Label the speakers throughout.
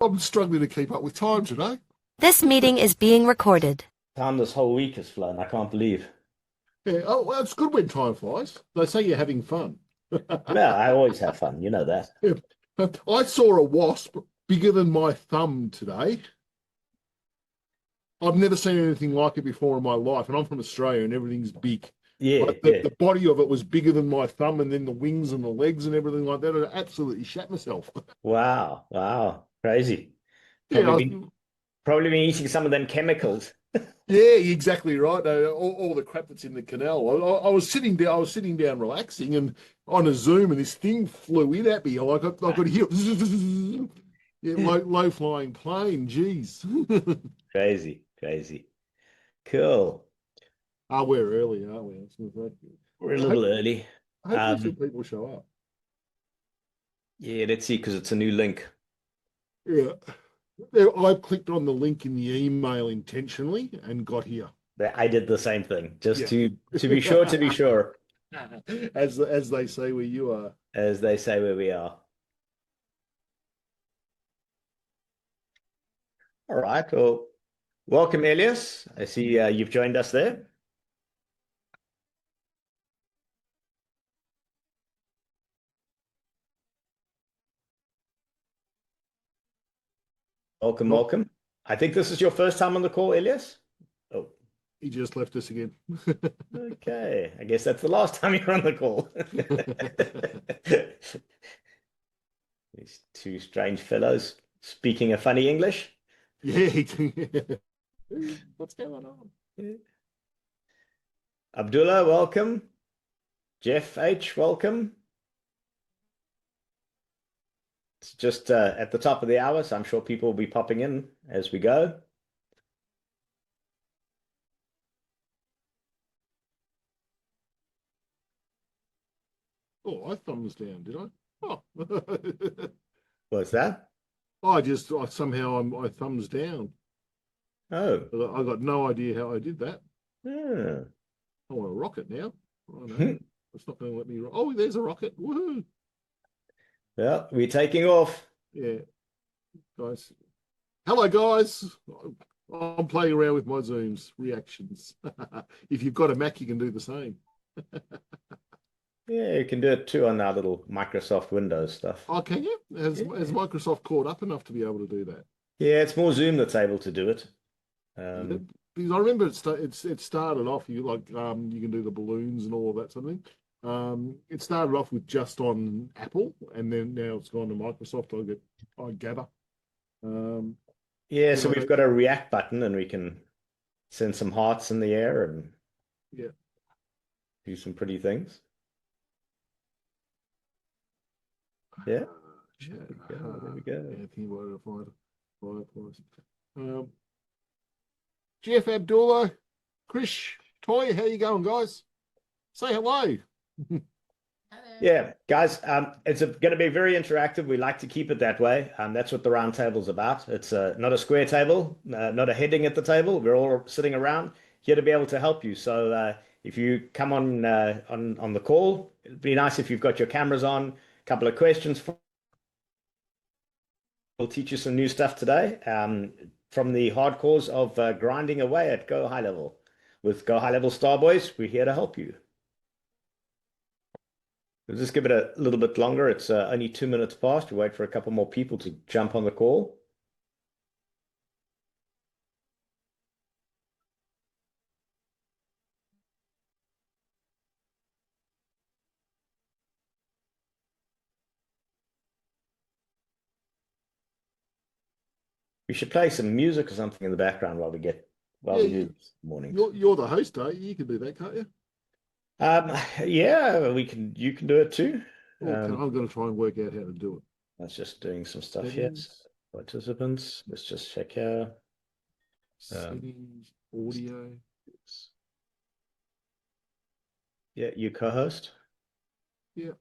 Speaker 1: I'm struggling to keep up with time today.
Speaker 2: This meeting is being recorded.
Speaker 3: Time this whole week has flown. I can't believe.
Speaker 1: Yeah, oh, well, it's good when time flies. They say you're having fun.
Speaker 3: Yeah, I always have fun. You know that.
Speaker 1: Yeah. I saw a wasp bigger than my thumb today. I've never seen anything like it before in my life, and I'm from Australia, and everything's big.
Speaker 3: Yeah,
Speaker 1: Like the,
Speaker 3: yeah.
Speaker 1: the body of it was bigger than my thumb, and then the wings and the legs and everything like that. I absolutely shat myself.
Speaker 3: Wow, wow. Crazy.
Speaker 1: Yeah,
Speaker 3: Probably been probably been eating some of them chemicals.
Speaker 1: yeah, exactly right. All the crap that's in the canal. I was sitting down. I was sitting down, relaxing, and on a Zoom, and this thing flew in at me. I could hear, yeah, low flying plane. Jeez.
Speaker 3: Crazy, crazy. Cool.
Speaker 1: We're early, aren't we? I was gonna say.
Speaker 3: We're a
Speaker 1: Hope,
Speaker 3: little early.
Speaker 1: hopefully, some people show up.
Speaker 3: Yeah, let's see, because it's a new link.
Speaker 1: Yeah, I clicked on the link in the email intentionally and got here.
Speaker 3: I did the same thing, just
Speaker 1: Yeah,
Speaker 3: to be sure, to be sure,
Speaker 1: as they say where you are.
Speaker 3: as they say where we are. All right. Well, welcome, Elias. I see you've joined us there. Welcome,
Speaker 1: Not
Speaker 3: welcome. I think this is your first time on the call, Elias. Oh,
Speaker 1: He just left us again.
Speaker 3: okay. I guess that's the last time you're on the call. These two strange fellows speaking a funny English.
Speaker 1: Yeah, what's going on?
Speaker 3: Abdullah, welcome. Jeff H, welcome. It's just at the top of the hour, so I'm sure people will be popping in as we go.
Speaker 1: Oh, I thumbs down, did I? Oh,
Speaker 3: What's that?
Speaker 1: I somehow I thumbs down.
Speaker 3: Oh.
Speaker 1: I got no idea how I did that.
Speaker 3: Hmm.
Speaker 1: I want a rocket now. Oh no, it's not going to let me. Oh, there's a rocket. Woohoo!
Speaker 3: Well, we're taking off.
Speaker 1: Yeah, guys. Hello, guys. I'm playing around with my Zooms reactions. If you've got a Mac, you can do the same.
Speaker 3: Yeah, you can do it too on our little Microsoft Windows stuff.
Speaker 1: Oh, can you? Has
Speaker 3: Yeah.
Speaker 1: Microsoft caught up enough to be able to do that?
Speaker 3: Yeah, it's more Zoom that's able to do it.
Speaker 1: Yeah,
Speaker 3: Um,
Speaker 1: because I remember it started off you can do the balloons and all of that sort of thing. It started off with just on Apple, and then now it's gone to Microsoft. I gather. Um,
Speaker 3: yeah,
Speaker 1: yeah,
Speaker 3: so we've got a react button and we can send some hearts in the air and
Speaker 1: yeah.
Speaker 3: do some pretty things. Yeah,
Speaker 1: Chat,
Speaker 3: there we go.
Speaker 1: Anthony, what did I fireplace? Um, Jeff Abdullah, Chris, Toy, how you going, guys? Say hello.
Speaker 3: Yeah, guys, it's going to be very interactive. We like to keep it that way. That's what the round table's about. It's not a square table, not a heading at the table. We're all sitting around here to be able to help you. So if you come on the call, it'd be nice if you've got your cameras on. A couple of questions. We'll teach you some new stuff today from the hardcores of grinding away at Go High Level. With Go High Level Starboys, we're here to help you. We'll just give it a little bit longer. It's only 2 minutes past. We wait for a couple more people to jump on the call. We should play some music or something in the background while
Speaker 1: Yeah,
Speaker 3: we do this mornings.
Speaker 1: you're the host, eh? You can do that, can't you?
Speaker 3: Um, yeah, we can. You can do it too.
Speaker 1: Okay, I'm going to try and work out how to do it.
Speaker 3: That's just doing some stuff here.
Speaker 1: Settings,
Speaker 3: Participants. Let's just check here.
Speaker 1: settings, audio.
Speaker 3: Yeah, you co-host.
Speaker 1: Yeah.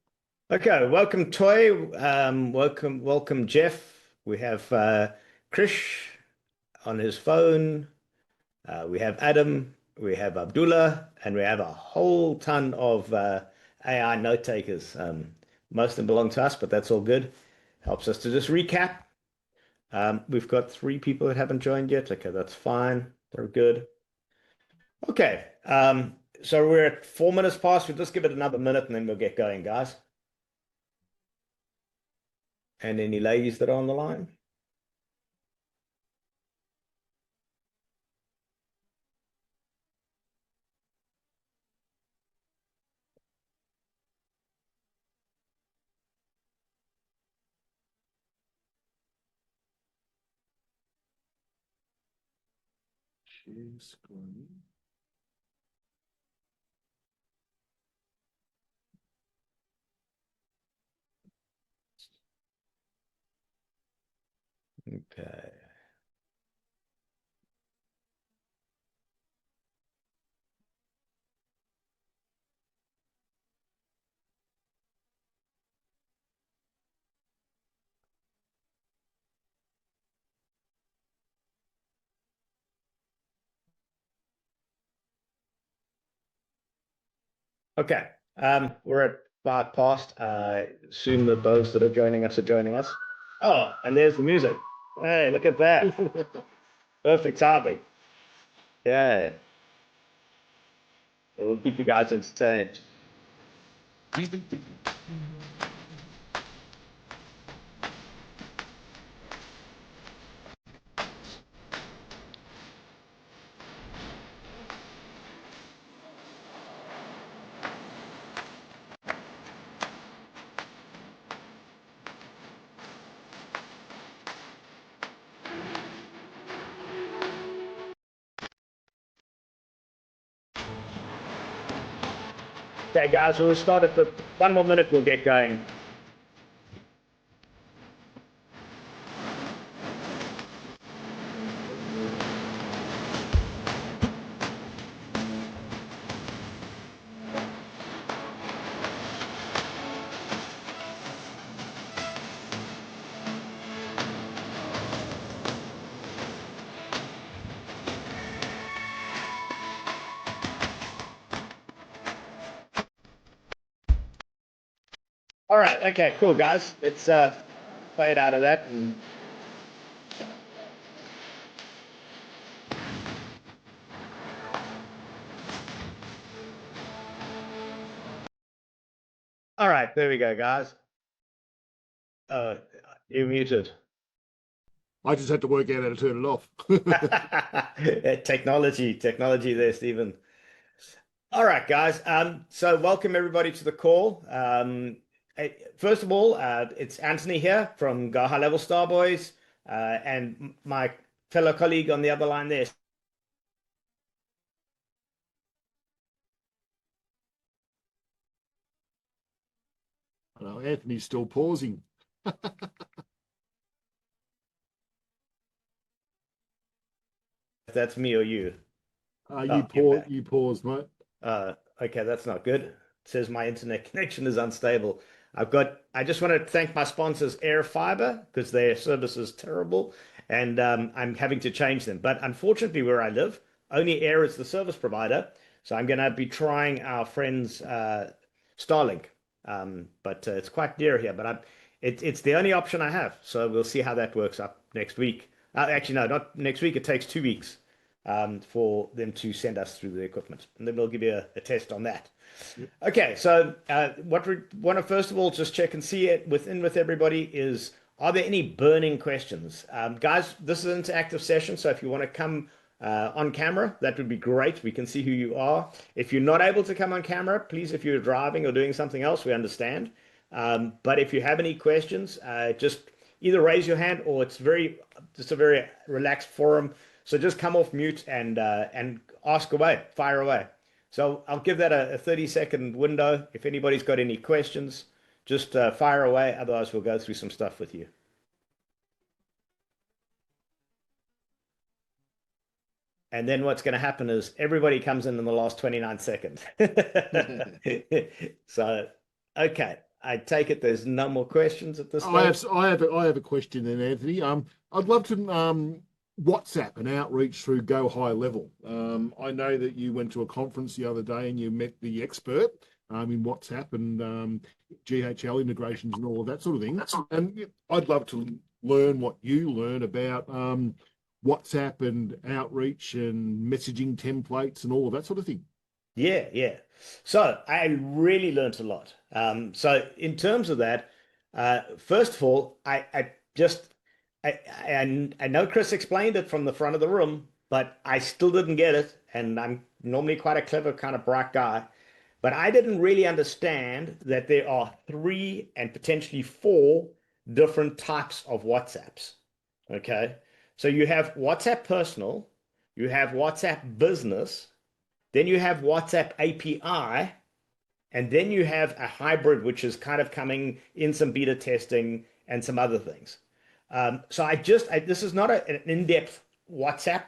Speaker 3: Okay, welcome Toy. Welcome Jeff. We have Krish on his phone. We have Adam. We have Abdullah, and we have a whole ton of AI note takers. Most of them belong to us, but that's all good. Helps us to just recap. We've got 3 people that haven't joined yet. Okay, that's fine. They're good. Okay. So we're at 4 minutes past. We'll just give it another minute and then we'll get going, guys. And any ladies that are on the line?
Speaker 1: Share screen.
Speaker 3: Okay. Okay. We're at 5 past. I assume that those that are joining us are joining us. Oh, and there's the music. Hey, look at that. Perfect timing. Yeah. It will keep you guys entertained. Okay, guys, we'll start at the 1 more minute, we'll get going. All right, okay, cool, guys. Let's fade out of that. All right, there we go, guys. You're muted.
Speaker 1: I just had to work out how to turn it off.
Speaker 3: Technology there, Stephen. All right, guys. So welcome everybody to the call. First of all, it's Anthony here from GoHighLevel Starboys, and my fellow colleague on the other line there.
Speaker 1: No, Anthony's still pausing.
Speaker 3: That's me or you.
Speaker 1: You paused, mate.
Speaker 3: Okay, that's not good. It says my internet connection is unstable. I just want to thank my sponsors, Air Fiber, because their service is terrible, and I'm having to change them. But unfortunately, where I live, only Air is the service provider, so I'm going to be trying our friends Starlink. But it's quite dear here, but it's the only option I have. So we'll see how that works up next week. Actually, no, not next week. It takes 2 weeks for them to send us through the equipment, and then we'll give you a test on that. Yep. Okay, so what we want to first of all just check and see it with everybody is, are there any burning questions? Guys, this is an interactive session, so if you want to come on camera, that would be great. We can see who you are. If you're not able to come on camera, please, if you're driving or doing something else, we understand. But if you have any questions, just either raise your hand, or it's just a very relaxed forum. So just come off mute and ask away, fire away. So I'll give that a 30-second window. If anybody's got any questions, just fire away. Otherwise, we'll go through some stuff with you. And then what's going to happen is everybody comes in the last 29 seconds. So, okay. I take it there's no more questions at this stage.
Speaker 1: I have a question then, Anthony. I'd love to WhatsApp an outreach through GoHighLevel. I know that you went to a conference the other day and you met the expert in WhatsApp and GHL integrations and all of that sort of thing. And I'd love to learn what you learn about WhatsApp and outreach and messaging templates and all of that sort of thing.
Speaker 3: Yeah, yeah. So I really learned a lot. So in terms of that, first of all, I just I know Chris explained it from the front of the room, but I still didn't get it. And I'm normally quite a clever kind of bright guy, but I didn't really understand that there are three and potentially four different types of WhatsApps. Okay, so you have WhatsApp personal, you have WhatsApp business. Then you have WhatsApp API, and then you have a hybrid, which is kind of coming in some beta testing and some other things. So this is not an in-depth WhatsApp.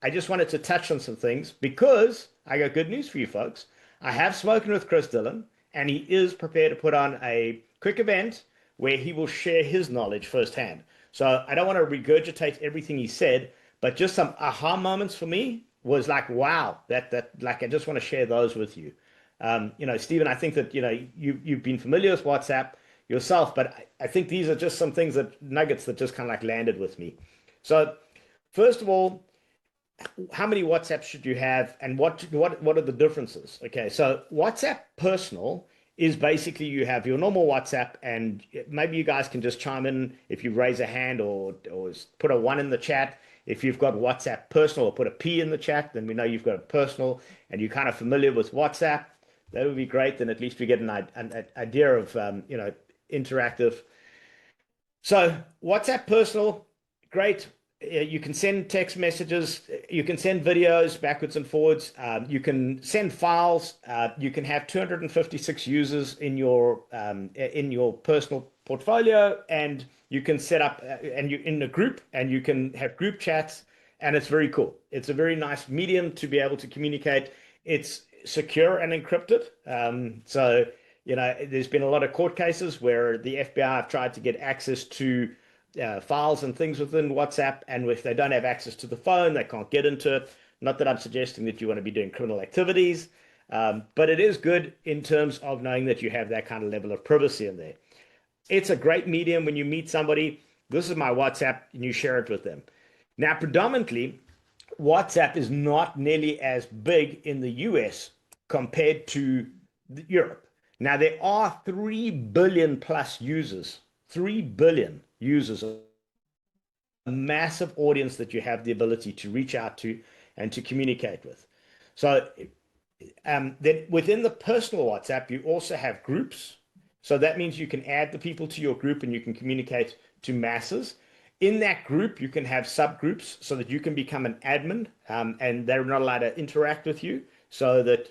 Speaker 3: I just wanted to touch on some things because I got good news for you folks. I have spoken with Chris Dillon, and he is prepared to put on a quick event where he will share his knowledge firsthand. So I don't want to regurgitate everything he said, but just some aha moments for me was like, wow, that like I just want to share those with you. Stephen, I think that you've been familiar with WhatsApp yourself, but I think these are just some things that nuggets that just kind of like landed with me. So first of all, how many WhatsApps should you have, and what are the differences? Okay, so WhatsApp personal is basically you have your normal WhatsApp, and maybe you guys can just chime in if you raise a hand or put a one in the chat. If you've got WhatsApp personal, or put a P in the chat, then we know you've got a personal and you're kind of familiar with WhatsApp. That would be great. Then at least we get an idea of interactive. So WhatsApp personal, great. You can send text messages, you can send videos backwards and forwards, you can send files, you can have 256 users in your personal portfolio, and you can set up and you in a group, and you can have group chats, and it's very cool. It's a very nice medium to be able to communicate. It's secure and encrypted. There's been a lot of court cases where the FBI have tried to get access to files and things within WhatsApp, and if they don't have access to the phone, they can't get into it. Not that I'm suggesting that you want to be doing criminal activities, but it is good in terms of knowing that you have that kind of level of privacy in there. It's a great medium when you meet somebody. This is my WhatsApp, and you share it with them. Now, predominantly, WhatsApp is not nearly as big in the US compared to Europe. Now, there are 3 billion plus users, 3 billion users, a massive audience that you have the ability to reach out to and to communicate with. So then within the personal WhatsApp, you also have groups. So that means you can add the people to your group and you can communicate to masses. In that group, you can have subgroups so that you can become an admin, and they're not allowed to interact with you. So that,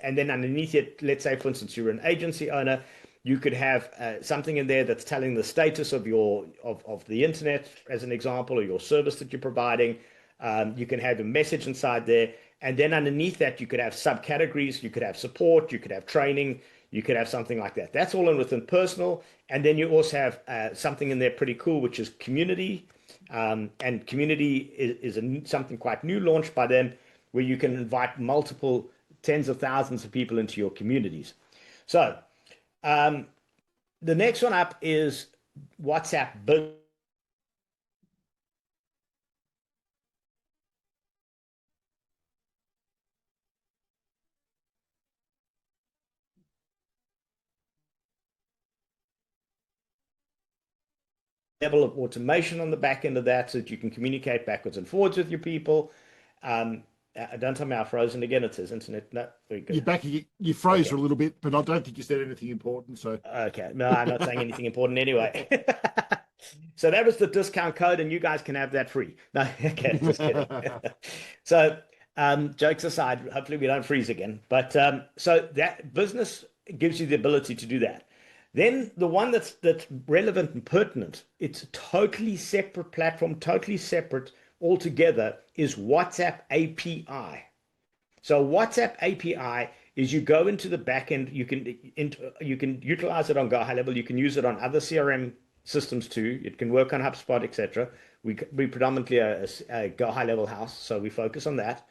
Speaker 3: and then underneath it, let's say, for instance, you're an agency owner, you could have something in there that's telling the status of of the internet, as an example, or your service that you're providing. You can have a message inside there. And then underneath that, you could have subcategories. You could have support. You could have training. You could have something like that. That's all in within personal. And then you also have something in there pretty cool, which is community. And community is something quite new launched by them, where you can invite multiple tens of thousands of people into your communities. So the next one up is WhatsApp Business. Level of automation on the back end of that, so that you can communicate backwards and forwards with your people. Don't tell me I've frozen again. It says internet. No, very good.
Speaker 1: You're back. You froze for a little bit, but I don't think you said anything important. So
Speaker 3: okay, no, I'm not saying anything important anyway. So that was the discount code, and you guys can have that free. No, okay, just kidding. So jokes aside, hopefully we don't freeze again. But so that business gives you the ability to do that. Then the one that's relevant and pertinent, it's a totally separate platform, totally separate altogether, is WhatsApp API. So WhatsApp API is you go into the backend, you can utilize it on GoHighLevel, you can use it on other CRM systems too. It can work on HubSpot, etc. We predominantly a GoHighLevel house, so we focus on that.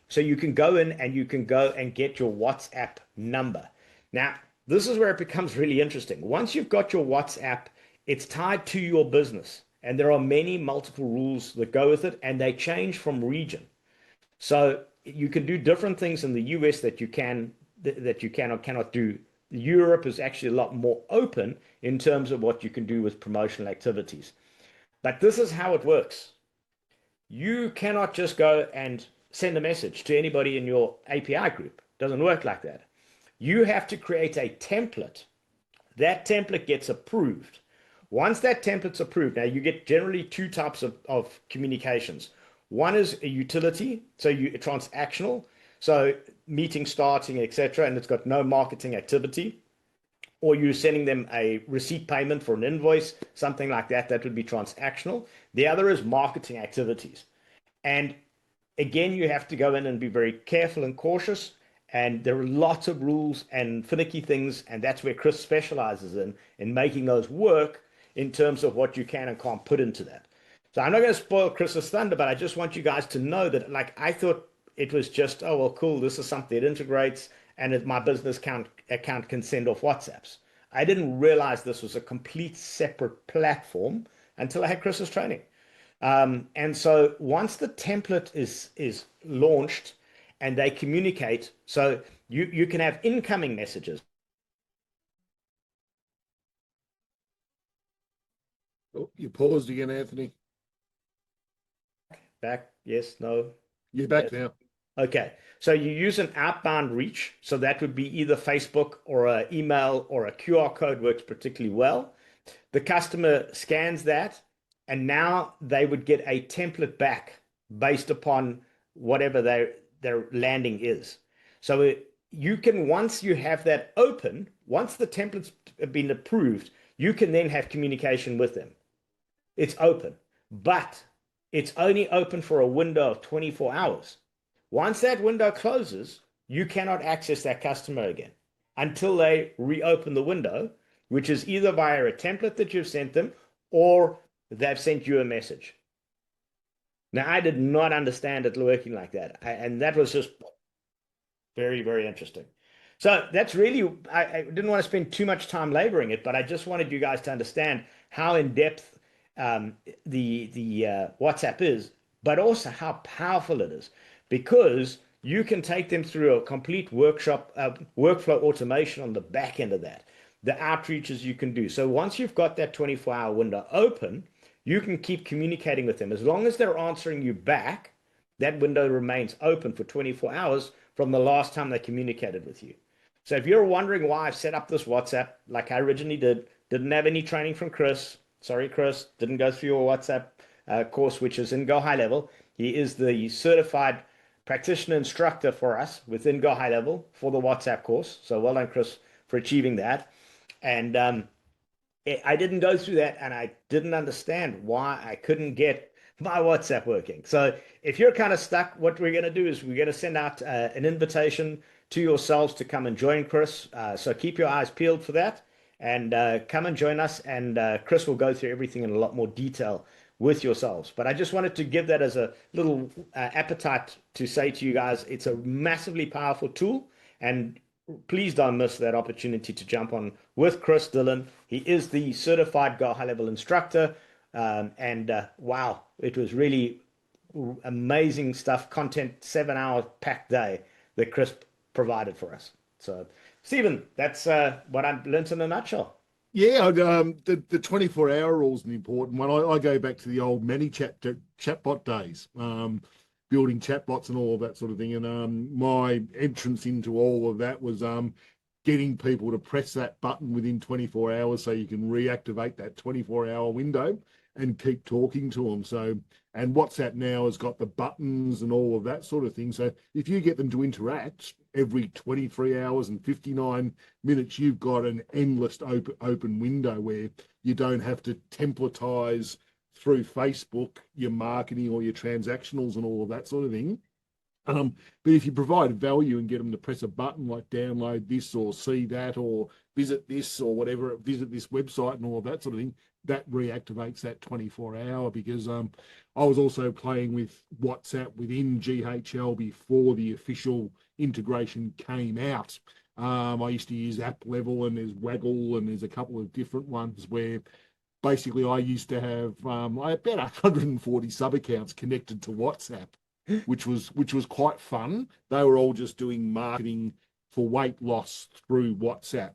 Speaker 3: So you can go in and you can go and get your WhatsApp number. Now, this is where it becomes really interesting. Once you've got your WhatsApp It's tied to your business, and there are many multiple rules that go with it, and they change from region. So you can do different things in the US that you can or cannot do. Europe is actually a lot more open in terms of what you can do with promotional activities. But this is how it works. You cannot just go and send a message to anybody in your API group. It doesn't work like that. You have to create a template. That template gets approved. Once that template's approved, now you get generally two types of communications. One is a utility, so transactional, so meeting starting, etc., and it's got no marketing activity. Or you're sending them a receipt payment for an invoice, something like that. That would be transactional. The other is marketing activities. And again, you have to go in and be very careful and cautious. And there are lots of rules and finicky things. And that's where Chris specializes in making those work in terms of what you can and can't put into that. So I'm not going to spoil Chris's thunder, but I just want you guys to know that, like, I thought it was just, oh, well, cool, this is something that integrates and my business account can send off WhatsApps. I didn't realize this was a complete separate platform until I had Chris's training. And so once the template is launched and they communicate, so you can have incoming messages.
Speaker 1: Oh, you paused again, Anthony.
Speaker 3: Back, yes, no.
Speaker 1: You're back
Speaker 3: Yes.
Speaker 1: now.
Speaker 3: Okay, so you use an outbound reach. So that would be either Facebook or an email or a QR code works particularly well. The customer scans that, and now they would get a template back based upon whatever their landing is. So you can, once you have that open, once the templates have been approved, you can then have communication with them. It's open, but it's only open for a window of 24 hours. Once that window closes, you cannot access that customer again until they reopen the window, which is either via a template that you've sent them or they've sent you a message. Now, I did not understand it working like that. And that was just very, very interesting. So that's really, I didn't want to spend too much time laboring it, but I just wanted you guys to understand how in depth the WhatsApp is, but also how powerful it is, because you can take them through a complete workshop, workflow automation on the back end of that, the outreaches you can do. So once you've got that 24-hour window open, you can keep communicating with them. As long as they're answering you back, that window remains open for 24 hours from the last time they communicated with you. So if you're wondering why I've set up this WhatsApp like I originally did, didn't have any training from Chris. Sorry, Chris, didn't go through your WhatsApp course, which is in GoHighLevel. He is the certified practitioner instructor for us within GoHighLevel for the WhatsApp course. So well done, Chris, for achieving that. And I didn't go through that, and I didn't understand why I couldn't get my WhatsApp working. So if you're kind of stuck, what we're going to do is we're going to send out an invitation to yourselves to come and join Chris. So keep your eyes peeled for that, and come and join us. And Chris will go through everything in a lot more detail with yourselves. But I just wanted to give that as a little appetite to say to you guys, it's a massively powerful tool, and please don't miss that opportunity to jump on with Chris Dillon. He is the certified GoHighLevel instructor. Wow, it was really amazing stuff, content, 7-hour packed day that Chris provided for us. So, Stephen, that's what I learned in a nutshell.
Speaker 1: Yeah, the 24-hour rule is an important one. I go back to the old chatbot days, building chatbots and all of that sort of thing. And my entrance into all of that was getting people to press that button within 24 hours so you can reactivate that 24-hour window and keep talking to them. So, and WhatsApp now has got the buttons and all of that sort of thing. So if you get them to interact every 23 hours and 59 minutes, you've got an endless open window where you don't have to templatize through Facebook your marketing or your transactionals and all of that sort of thing. But if you provide value and get them to press a button like download this or see that or visit this or whatever, visit this website and all of that sort of thing, that reactivates that 24-hour. Because I was also playing with WhatsApp within GHL before the official integration came out. I used to use app level, and there's Waggle, and there's a couple of different ones where basically I used to have I had about 140 sub accounts connected to WhatsApp, which was quite fun. They were all just doing marketing for weight loss through WhatsApp.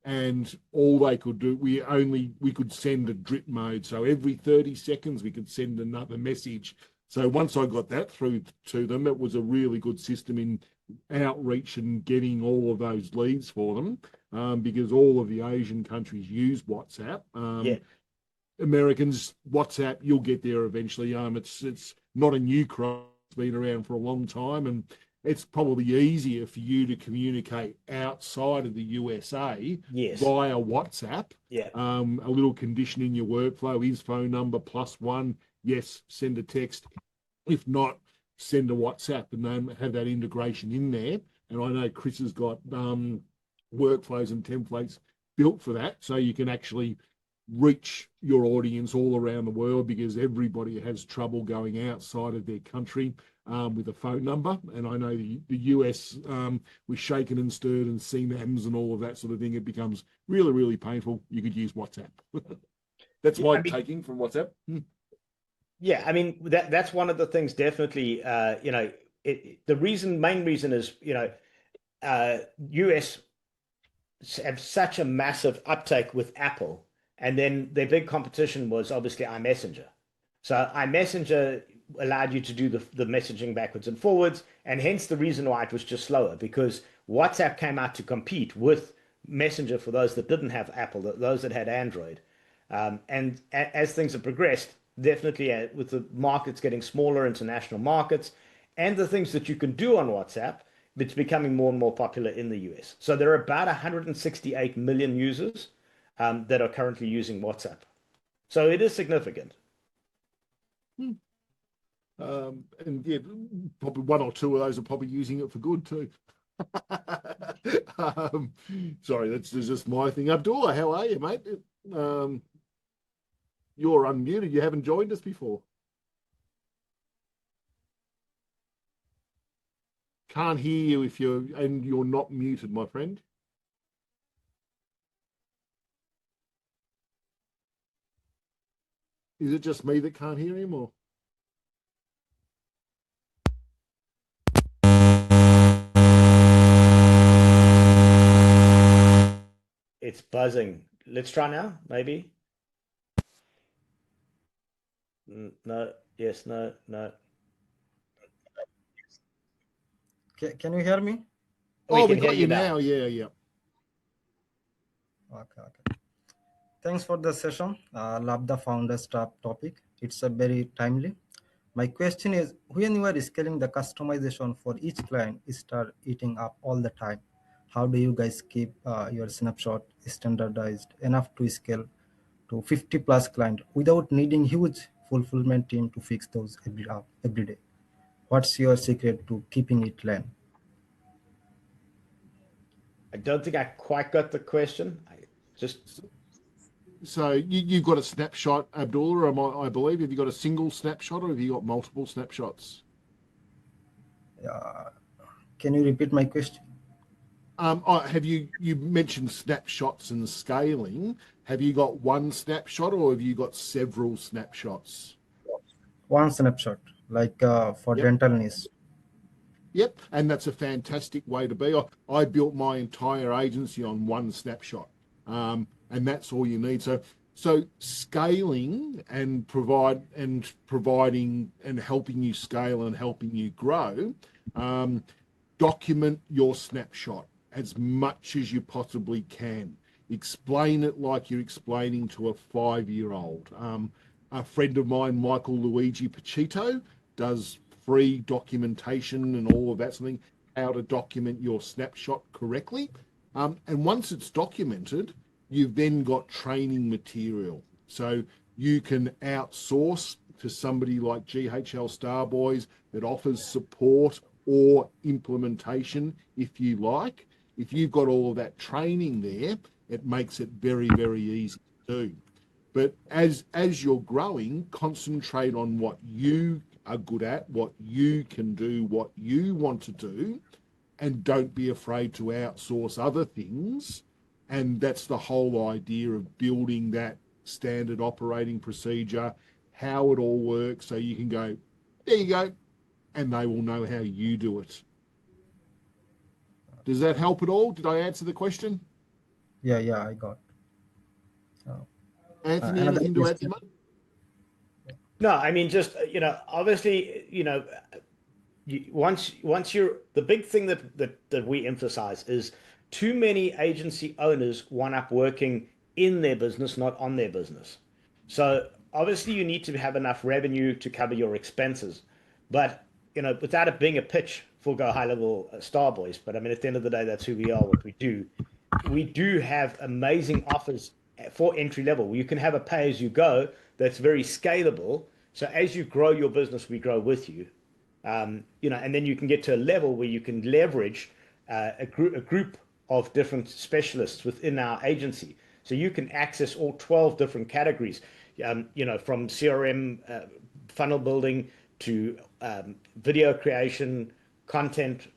Speaker 1: And all they could do, we could send a drip mode. So every 30 seconds we could send another message. So once I got that through to them, it was a really good system in outreach and getting all of those leads for them, because all of the Asian countries use WhatsApp.
Speaker 3: Yeah.
Speaker 1: Americans, WhatsApp, you'll get there eventually. It's not a new crime. It's been around for a long time, and it's probably easier for you to communicate outside of the USA
Speaker 3: Yes.
Speaker 1: via WhatsApp.
Speaker 3: Yeah.
Speaker 1: A little condition in your workflow is phone number +1. Yes, send a text. If not, send a WhatsApp, and then have that integration in there. And I know Chris has got workflows and templates built for that, so you can actually reach your audience all around the world, because everybody has trouble going outside of their country with a phone number. And I know the US, with shaken and stirred and CNAMs and all of that sort of thing, it becomes really, really painful. You could use WhatsApp. That's my taking from WhatsApp.
Speaker 3: Yeah, I mean, that's one of the things, definitely. The main reason is, US have such a massive uptake with Apple, and then their big competition was obviously iMessenger. So iMessenger allowed you to do the messaging backwards and forwards, and hence the reason why it was just slower, because WhatsApp came out to compete with Messenger for those that didn't have Apple, those that had Android. And as things have progressed, definitely with the markets getting smaller, international markets, and the things that you can do on WhatsApp, it's becoming more and more popular in the US. So there are about 168 million users that are currently using WhatsApp. So it is significant.
Speaker 1: And yeah, probably one or two of those are probably using it for good too. Sorry, that's just my thing. Abdullah, how are you, mate? You're unmuted. You haven't joined us before. Can't hear you if you're not muted, my friend. Is it just me that can't hear him, or?
Speaker 3: It's buzzing. Let's try now, maybe. No, yes, no, no.
Speaker 4: Can you hear me?
Speaker 1: Oh, we got you now. Yeah, yeah.
Speaker 4: Okay. Thanks for the session. Love the founders topic. It's a very timely. My question is, when you are scaling the customization for each client, start eating up all the time. How do you guys keep your snapshot standardized enough to scale to 50 plus client without needing huge fulfillment team to fix those every day? What's your secret to keeping it lean?
Speaker 3: I don't think I quite got the question.
Speaker 1: So you've got a snapshot, Abdullah, I believe. Have you got a single snapshot, or have you got multiple snapshots?
Speaker 4: Can you repeat my question?
Speaker 1: You mentioned snapshots and scaling. Have you got one snapshot, or have you got several snapshots?
Speaker 4: One snapshot, like for dental niche.
Speaker 1: Yep, and that's a fantastic way to be. I built my entire agency on one snapshot, and that's all you need. So scaling and providing and helping you scale and helping you grow, document your snapshot as much as you possibly can. Explain it like you're explaining to a 5-year-old. A friend of mine, Michael Luigi Pacito, does free documentation and all of that, something, how to document your snapshot correctly. And once it's documented, you've then got training material. So you can outsource to somebody like GHL Starboys that offers support or implementation if you like. If you've got all of that training there, it makes it very, very easy to do. But as you're growing, concentrate on what you are good at, what you can do, what you want to do, and don't be afraid to outsource other things. And that's the whole idea of building that standard operating procedure, how it all works, so you can go, there you go, and they will know how you do it. Does that help at all? Did I answer the question?
Speaker 4: Yeah, I got.
Speaker 1: Anthony,
Speaker 4: Another
Speaker 1: anything to add to
Speaker 4: question.
Speaker 1: that?
Speaker 3: No, I mean, just, obviously, once you're the big thing that we emphasize is too many agency owners wind up working in their business, not on their business. So obviously you need to have enough revenue to cover your expenses, but without it being a pitch for Go High Level Starboys, but I mean at the end of the day, that's who we are, what we do. We do have amazing offers for entry level. You can have a pay as you go that's very scalable. So as you grow your business, we grow with you. And then you can get to a level where you can leverage a group of different specialists within our agency. So you can access all 12 different categories, from CRM, funnel building to video creation, content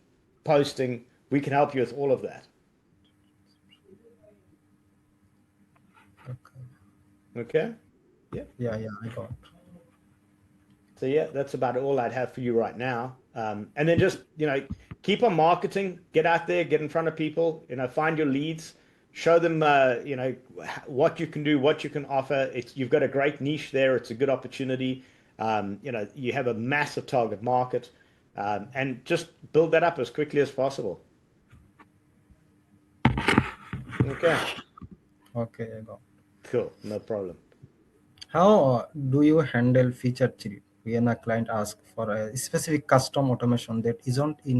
Speaker 3: posting. We can help you with all of that. Okay.
Speaker 4: Yeah, I got.
Speaker 3: So yeah, that's about all I'd have for you right now. And then just, keep on marketing, get out there, get in front of people, find your leads, show them, what you can do, what you can offer. You've got a great niche there. It's a good opportunity. You have a massive target market, and just build that up as quickly as possible. Okay.
Speaker 4: Okay, I got.
Speaker 3: Cool. No problem.
Speaker 4: How do you handle feature creep when a client asks for a specific custom automation that isn't in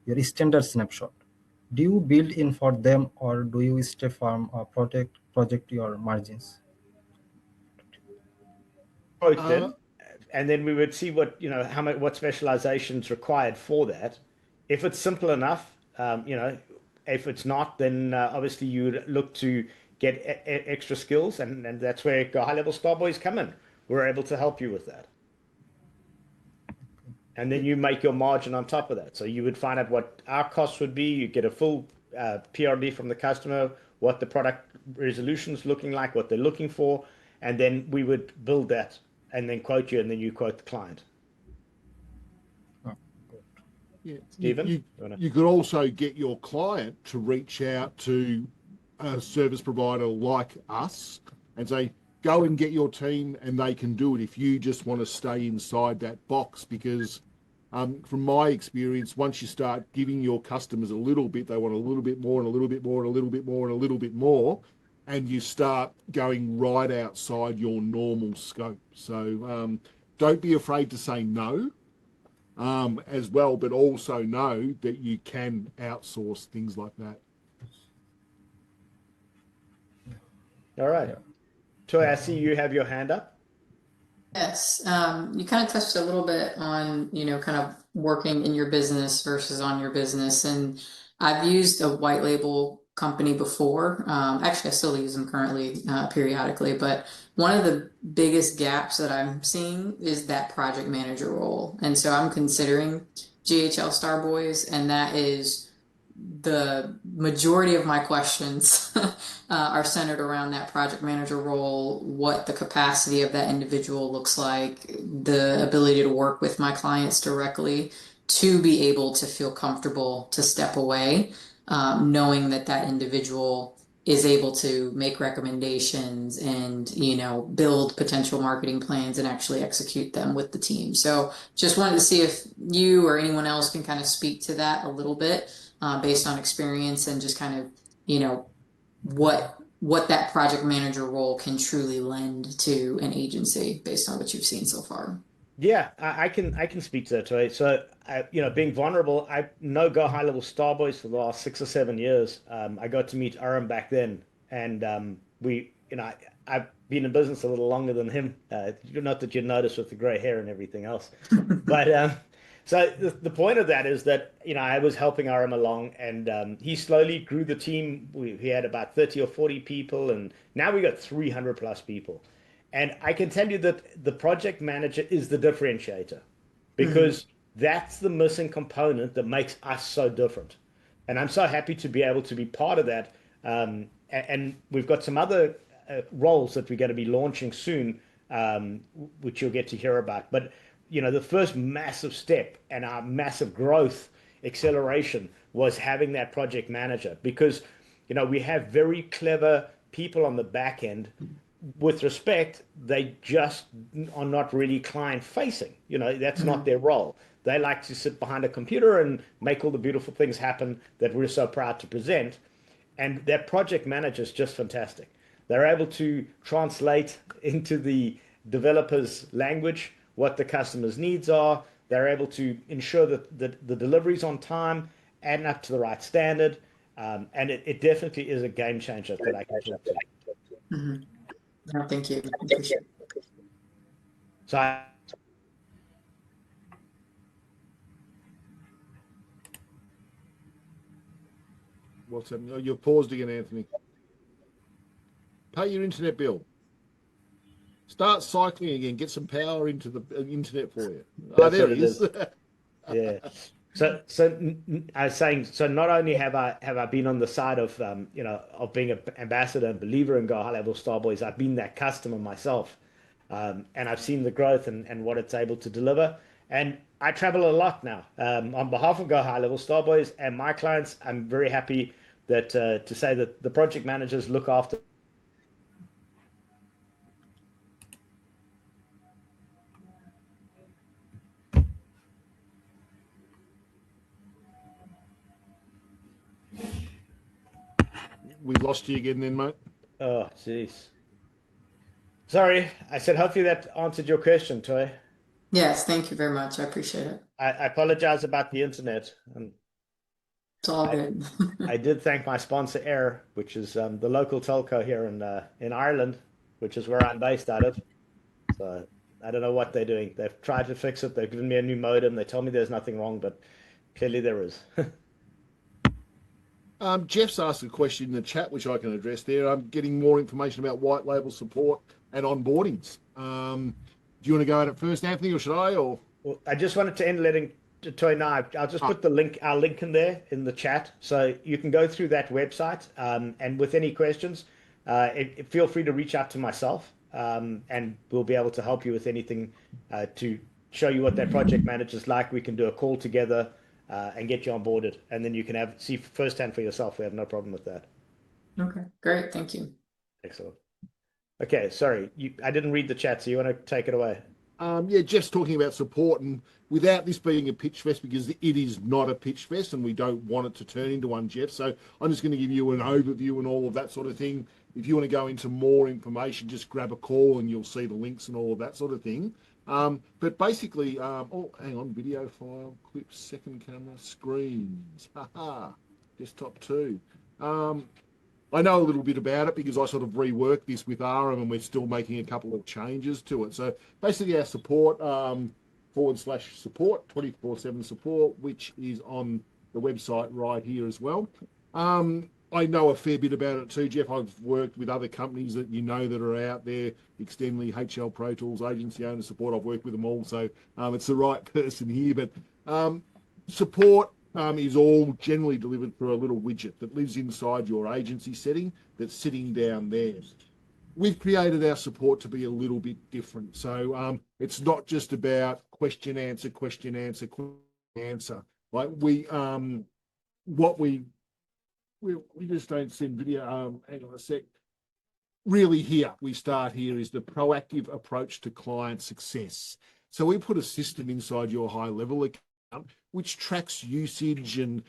Speaker 4: your standard snapshot? Do you build in for them, or do you stay firm or project your margins?
Speaker 3: Quoted, and then we would see what specialization is required for that. If it's simple enough, if it's not, then obviously you would look to get extra skills, and that's where Go High Level Starboys come in. We're able to help you with that. And then you make your margin on top of that. So you would find out what our costs would be. You get a full PRD from the customer, what the product resolution's looking like, what they're looking for, and then we would build that and then quote you, and then you quote the client.
Speaker 1: Yeah,
Speaker 3: Stephen?
Speaker 1: you could also get your client to reach out to a service provider like us and say, go and get your team and they can do it if you just want to stay inside that box. Because from my experience, once you start giving your customers a little bit, they want a little bit more and a little bit more and a little bit more and a little bit more, and you start going right outside your normal scope. So don't be afraid to say no as well, but also know that you can outsource things like that.
Speaker 3: All right. Toy, I see you have your hand up.
Speaker 5: Yes, you kind of touched a little bit on, kind of working in your business versus on your business. And I've used a white label company before. Actually, I still use them currently, periodically. But one of the biggest gaps that I'm seeing is that project manager role. And so I'm considering GHL Starboys, and that is the majority of my questions are centered around that project manager role, what the capacity of that individual looks like, the ability to work with my clients directly, to be able to feel comfortable to step away, knowing that that individual is able to make recommendations and, build potential marketing plans and actually execute them with the team. So just wanted to see if you or anyone else can kind of speak to that a little bit, based on experience, and just kind of, what that project manager role can truly lend to an agency based on what you've seen so far.
Speaker 3: Yeah, I can speak to that, Toy. So, being vulnerable, I know Go High Level Starboys for the last 6 or 7 years. I got to meet Aram back then, and I've been in business a little longer than him. Not that you'd notice with the gray hair and everything else, but so the point of that is that I was helping Aram along, and he slowly grew the team. He had about 30 or 40 people, and now we got 300 plus people. And I can tell you that the project manager is the differentiator, because that's the missing component that makes us so different. And I'm so happy to be able to be part of that. And we've got some other roles that we're going to be launching soon, which you'll get to hear about. But the first massive step and our massive growth acceleration was having that project manager, because we have very clever people on the back end. With respect, they just are not really client facing. That's not their role. They like to sit behind a computer and make all the beautiful things happen that we're so proud to present. And that project manager is just fantastic. They're able to translate into the developer's language what the customer's needs are. They're able to ensure that the delivery's on time and up to the right standard. And it definitely is a game changer that I can talk to.
Speaker 5: Mm-hmm. No, thank you. Appreciate it.
Speaker 3: So
Speaker 1: What's happening? Oh, you're paused again, Anthony. Pay your internet bill. Start cycling again. Get some power into the internet for you. Oh, there he is.
Speaker 3: Yeah. So I was saying, so not only have I been on the side of of being an ambassador and believer in GoHighLevel Starboys, I've been that customer myself, and I've seen the growth and what it's able to deliver. And I travel a lot now on behalf of GoHighLevel Starboys and my clients. I'm very happy that to say that the project managers look after.
Speaker 1: We lost you again then, mate.
Speaker 3: Oh, jeez. Sorry, I said hopefully that answered your question, Toy.
Speaker 5: Yes, thank you very much. I appreciate it.
Speaker 3: I apologize about the internet.
Speaker 5: It's all good.
Speaker 3: I did thank my sponsor, Air, which is the local telco here in Ireland, which is where I'm based out of. So I don't know what they're doing. They've tried to fix it. They've given me a new modem. They told me there's nothing wrong, but clearly there is.
Speaker 1: Jeff's asked a question in the chat, which I can address there. I'm getting more information about white label support and onboardings. Do you want to go at it first, Anthony, or should I? Or
Speaker 3: Well, I just wanted to end letting Toy know. I'll just put our link in there in the chat, so you can go through that website. And with any questions, feel free to reach out to myself, and we'll be able to help you with anything to show you what that project manager's like. We can do a call together and get you onboarded, and then you can see firsthand for yourself. We have no problem with that.
Speaker 5: Okay, great. Thank you.
Speaker 3: Excellent. Okay, sorry, I didn't read the chat, so you want to take it away?
Speaker 1: Yeah, Jeff's talking about support, and without this being a pitch fest, because it is not a pitch fest and we don't want it to turn into one, Jeff. So I'm just going to give you an overview and all of that sort of thing. If you want to go into more information, just grab a call and you'll see the links and all of that sort of thing. But basically, oh, hang on, video file, clips, second camera, screens, desktop 2. I know a little bit about it because I sort of reworked this with Aram and we're still making a couple of changes to it. So basically our support, /support, 24/7 support, which is on the website right here as well. I know a fair bit about it too, Jeff. I've worked with other companies that that are out there, Extendly, HL Pro Tools, Agency Owner Support. I've worked with them all, so it's the right person here. But support is all generally delivered through a little widget that lives inside your agency setting that's sitting down there. We've created our support to be a little bit different. So it's not just about question, answer, question, answer, question, answer. Like we just don't send video. Hang on a sec. Really here, we start here is the proactive approach to client success. So we put a system inside your GoHighLevel account which tracks usage and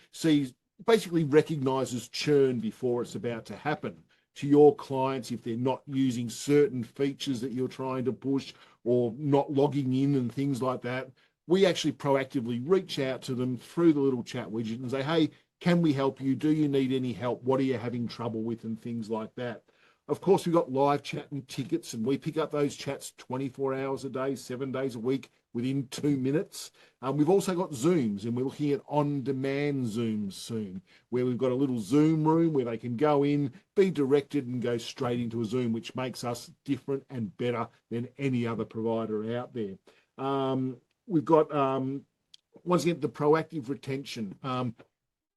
Speaker 1: basically recognizes churn before it's about to happen to your clients if they're not using certain features that you're trying to push or not logging in and things like that. We actually proactively reach out to them through the little chat widget and say, hey, can we help you? Do you need any help? What are you having trouble with? And things like that. Of course, we've got live chat and tickets, and we pick up those chats 24 hours a day, 7 days a week, within 2 minutes. We've also got Zooms, and we're looking at on-demand Zooms soon, where we've got a little Zoom room where they can go in, be directed, and go straight into a Zoom, which makes us different and better than any other provider out there. We've got, once again, the proactive retention.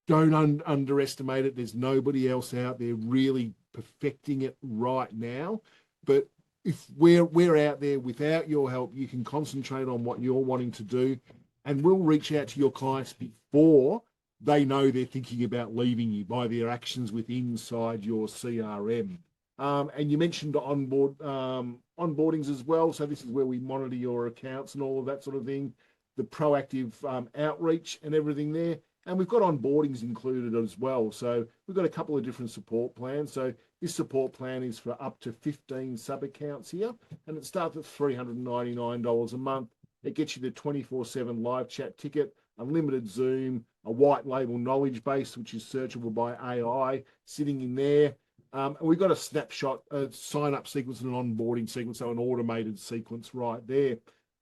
Speaker 1: Don't underestimate it. There's nobody else out there really perfecting it right now. But if we're out there without your help, you can concentrate on what you're wanting to do, and we'll reach out to your clients before they know they're thinking about leaving you by their actions within inside your CRM. And you mentioned onboardings as well. So this is where we monitor your accounts and all of that sort of thing, the proactive outreach and everything there. And we've got onboardings included as well. So we've got a couple of different support plans. So this support plan is for up to 15 sub-accounts here, and it starts at $399 a month. It gets you the 24/7 live chat ticket, unlimited Zoom, a white label knowledge base, which is searchable by AI, sitting in there. And we've got a snapshot, a sign-up sequence and an onboarding sequence, so an automated sequence right there.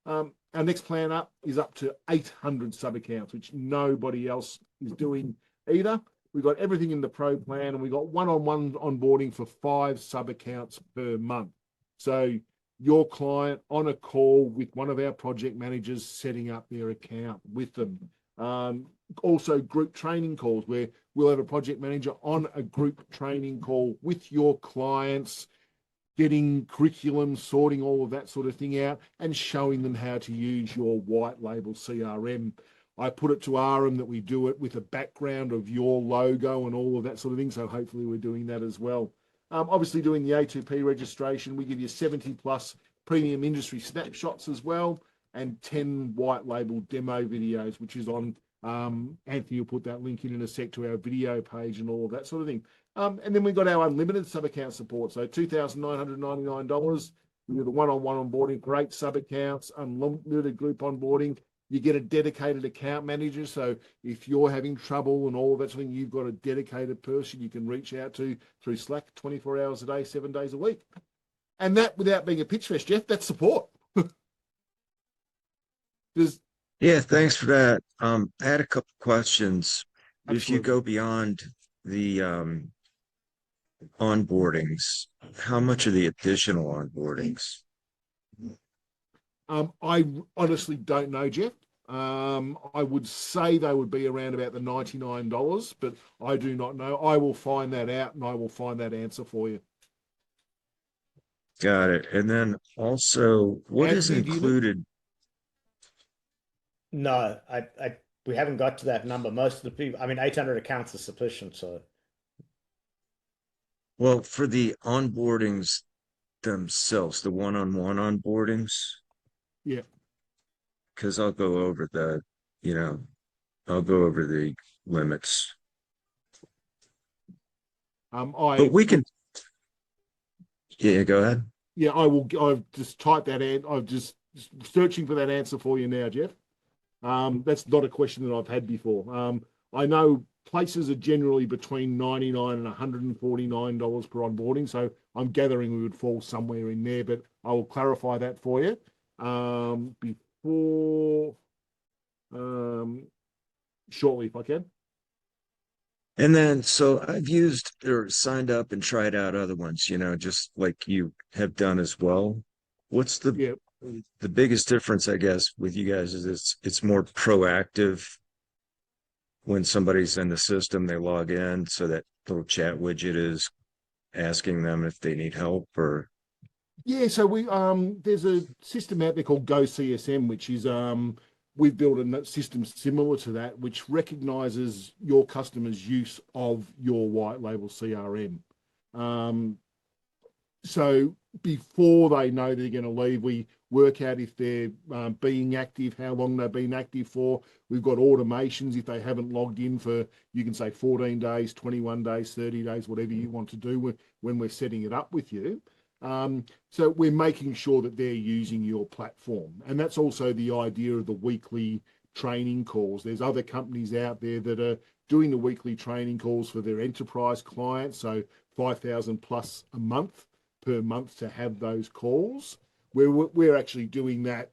Speaker 1: Our next plan up is up to 800 sub-accounts, which nobody else is doing either. We've got everything in the pro plan, and we've got one-on-one onboarding for 5 sub-accounts per month. So your client on a call with one of our project managers setting up their account with them. Also group training calls where we'll have a project manager on a group training call with your clients, getting curriculum, sorting all of that sort of thing out, and showing them how to use your white label CRM. I put it to RM that we do it with a background of your logo and all of that sort of thing. So hopefully we're doing that as well. Obviously doing the A2P registration, we give you 70 plus premium industry snapshots as well, and 10 white label demo videos, which is on, Anthony will put that link in a sec to our video page and all of that sort of thing. And then we've got our unlimited sub-account support. So $2,999. We do the one-on-one onboarding, great sub-accounts, unlimited group onboarding. You get a dedicated account manager. So if you're having trouble and all of that sort of thing, you've got a dedicated person you can reach out to through Slack 24 hours a day, 7 days a week. And that, without being a pitch fest, Jeff, that's support.
Speaker 6: Yeah, thanks for that. I had a couple questions. If you
Speaker 1: Absolutely.
Speaker 6: go beyond the onboardings, how much are the additional onboardings?
Speaker 1: I honestly don't know, Jeff. I would say they would be around about the $99, but I do not know. I will find that out, and I will find that answer for you.
Speaker 6: Got it. And then also, what is
Speaker 1: Anthony, do you know?
Speaker 6: included?
Speaker 3: No, we haven't got to that number. Most of the people, I mean, 800 accounts is sufficient. So
Speaker 6: Well, for the onboardings themselves, the one-on-one onboardings,
Speaker 1: Yeah.
Speaker 6: because I'll go over I'll go over the limits. But we can, yeah, go ahead.
Speaker 1: Yeah, I will. I've just typed that in. I'm just searching for that answer for you now, Jeff. That's not a question that I've had before. I know places are generally between $99 and $149 per onboarding, so I'm gathering we would fall somewhere in there, but I will clarify that for you before shortly if I can.
Speaker 6: And then, so I've used or signed up and tried out other ones, just like you have done as well. What's
Speaker 1: Yeah.
Speaker 6: the biggest difference, I guess, with you guys is it's more proactive. When somebody's in the system, they log in, so that little chat widget is asking them if they need help or.
Speaker 1: Yeah, so we there's a system out there called GoCSM, which is we've built a system similar to that, which recognizes your customers' use of your white label CRM. So before they know they're going to leave, we work out if they're being active, how long they've been active for. We've got automations if they haven't logged in for, you can say 14 days, 21 days, 30 days, whatever you want to do when we're setting it up with you. So we're making sure that they're using your platform. And that's also the idea of the weekly training calls. There's other companies out there that are doing the weekly training calls for their enterprise clients, so 5,000 plus a month per month to have those calls. We're actually doing that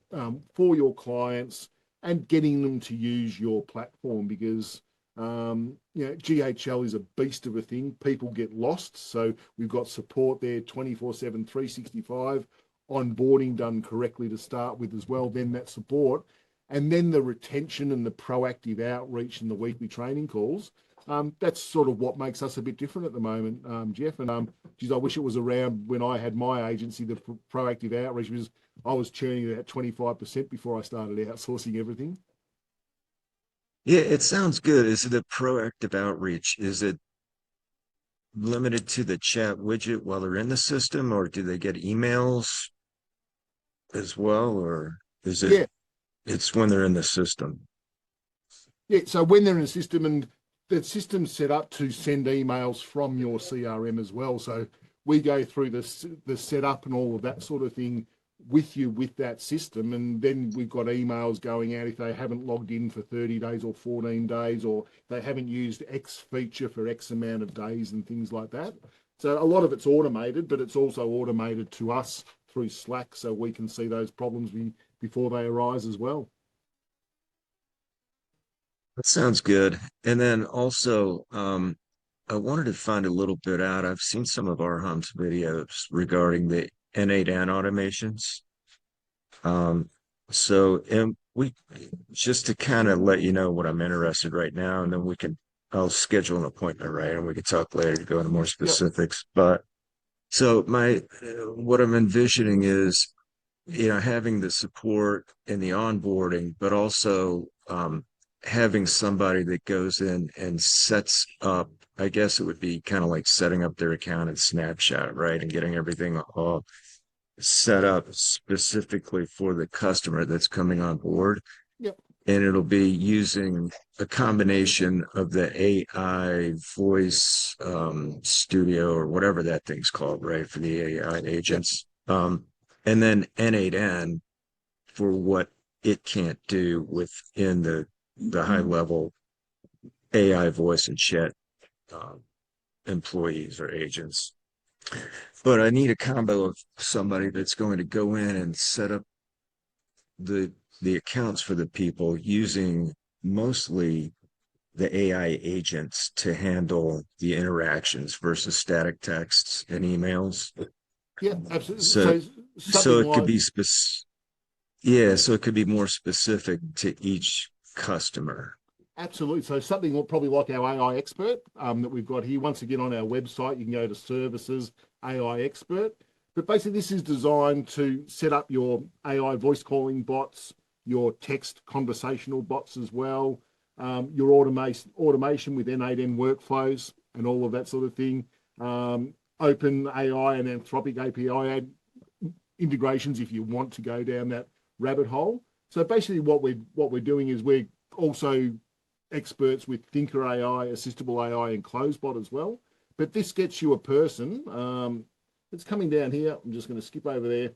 Speaker 1: for your clients and getting them to use your platform because GHL is a beast of a thing. People get lost. So we've got support there 24/7, 365, onboarding done correctly to start with as well, then that support, and then the retention and the proactive outreach and the weekly training calls. That's sort of what makes us a bit different at the moment, Jeff. And geez, I wish it was around when I had my agency, the proactive outreach, because I was churning at 25% before I started outsourcing everything.
Speaker 6: Yeah, it sounds good. Is it a proactive outreach? Is it limited to the chat widget while they're in the system, or do they get emails as well, or is it
Speaker 1: Yeah,
Speaker 6: it's when they're in the system?
Speaker 1: yeah. So when they're in the system, and the system's set up to send emails from your CRM as well. So we go through the setup and all of that sort of thing with you with that system, and then we've got emails going out if they haven't logged in for 30 days or 14 days, or they haven't used X feature for X amount of days and things like that. So a lot of it's automated, but it's also automated to us through Slack, so we can see those problems before they arise as well.
Speaker 6: That sounds good. And then also, I wanted to find a little bit out. I've seen some of our Hum's videos regarding the N8N automations. And we just to kind of let you know what I'm interested right now, and then I'll schedule an appointment, right? And we can talk later to go into more
Speaker 1: Yep.
Speaker 6: specifics. But so what I'm envisioning is, having the support and the onboarding, but also having somebody that goes in and sets up, I guess it would be kind of like setting up their account in Snapshot, right? And getting everything all set up specifically for the customer that's coming on board.
Speaker 1: Yep.
Speaker 6: And it'll be using a combination of the AI voice studio or whatever that thing's called, right? For the AI agents. And then N8N for what it can't do within the high level AI voice and chat employees or agents. But I need a combo of somebody that's going to go in and set up the accounts for the people using mostly the AI agents to handle the interactions versus static texts and emails.
Speaker 1: Yeah, absolutely.
Speaker 6: So
Speaker 1: Something
Speaker 6: it could
Speaker 1: like
Speaker 6: be yeah, so it could be more specific to each customer.
Speaker 1: absolutely. So something probably like our AI expert that we've got here. Once again, on our website, you can go to services, AI expert. But basically, this is designed to set up your AI voice calling bots, your text conversational bots as well, your automation with N8N workflows and all of that sort of thing. Open AI and Anthropic API integrations if you want to go down that rabbit hole. So basically, what we're doing is we're also experts with Thinker AI, Assistable AI, and Closebot as well. But this gets you a person. It's coming down here. I'm just going to skip over there.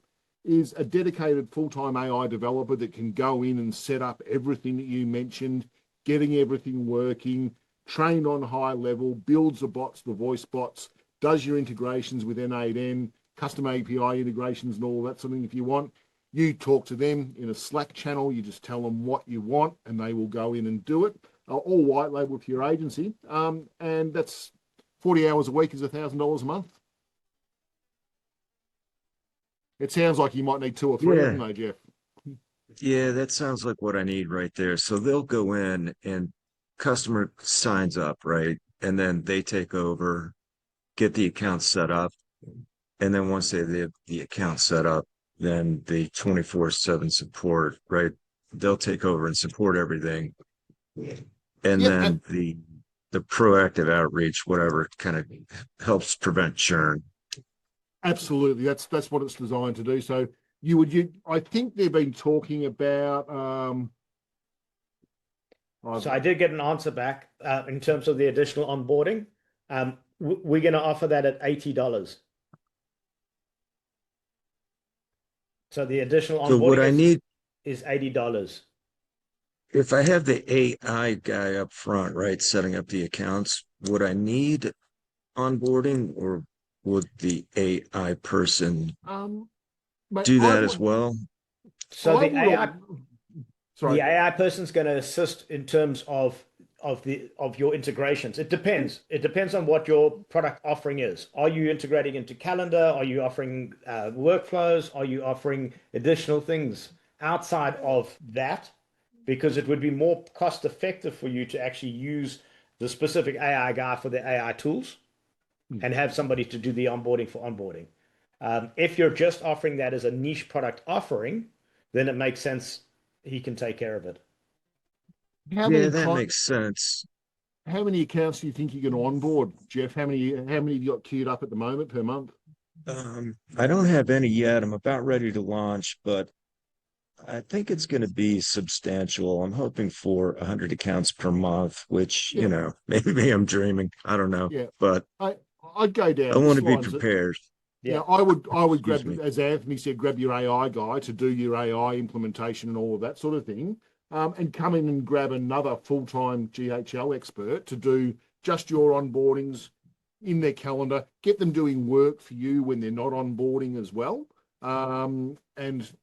Speaker 1: Is a dedicated full-time AI developer that can go in and set up everything that you mentioned, getting everything working, trained on high level, builds the bots, the voice bots, does your integrations with N8N, custom API integrations and all that sort of thing. If you want, you talk to them in a Slack channel. You just tell them what you want and they will go in and do it. All white label to your agency. And that's 40 hours a week is $1,000 a month. It sounds like you might need 2 or 3 of them, though, Jeff.
Speaker 6: Yeah, that sounds like what I need right there. So they'll go in and customer signs up, right? And then they take over, get the account set up. And then once they have the account set up, then the 24/7 support, right? They'll take over and support everything. And
Speaker 1: Yep,
Speaker 6: then the proactive outreach, whatever, kind of helps prevent churn.
Speaker 1: absolutely. That's what it's designed to do. So I think they've been talking about
Speaker 3: So I did get an answer back in terms of the additional onboarding. We're going to offer that at $80. So the additional
Speaker 6: So what I
Speaker 3: onboarding
Speaker 6: need,
Speaker 3: is $80.
Speaker 6: if I have the AI guy up front, right, setting up the accounts, would I need onboarding, or would the AI person
Speaker 1: mate,
Speaker 6: do
Speaker 1: I
Speaker 6: that as
Speaker 1: would
Speaker 6: well?
Speaker 3: So
Speaker 1: I
Speaker 3: the
Speaker 1: would
Speaker 3: AI
Speaker 1: sorry.
Speaker 3: the AI person's going to assist in terms of your integrations. It depends. It depends on what your product offering is. Are you integrating into calendar? Are you offering workflows? Are you offering additional things outside of that? Because it would be more cost effective for you to actually use the specific AI guy for the AI tools and have somebody to do the onboarding for onboarding. If you're just offering that as a niche product offering, then it makes sense. He can take care of it.
Speaker 1: How
Speaker 6: Yeah,
Speaker 1: many
Speaker 6: that
Speaker 1: clients?
Speaker 6: makes sense.
Speaker 1: How many accounts do you think you're going to onboard, Jeff? How many have you got queued up at the moment per month?
Speaker 6: I don't have any yet. I'm about ready to launch, but I think it's going to be substantial. I'm hoping for 100 accounts per month, which,
Speaker 1: Yeah,
Speaker 6: maybe I'm dreaming. I don't know,
Speaker 1: yeah.
Speaker 6: but
Speaker 1: I'd go
Speaker 6: I
Speaker 1: down
Speaker 6: want
Speaker 1: this
Speaker 6: to be
Speaker 1: line.
Speaker 6: prepared.
Speaker 1: Yeah,
Speaker 3: Yeah.
Speaker 1: I would
Speaker 6: Excuse
Speaker 1: grab,
Speaker 6: me.
Speaker 1: as Anthony said, grab your AI guy to do your AI implementation and all of that sort of thing, and come in and grab another full-time GHL expert to do just your onboardings in their calendar. Get them doing work for you when they're not onboarding as well. And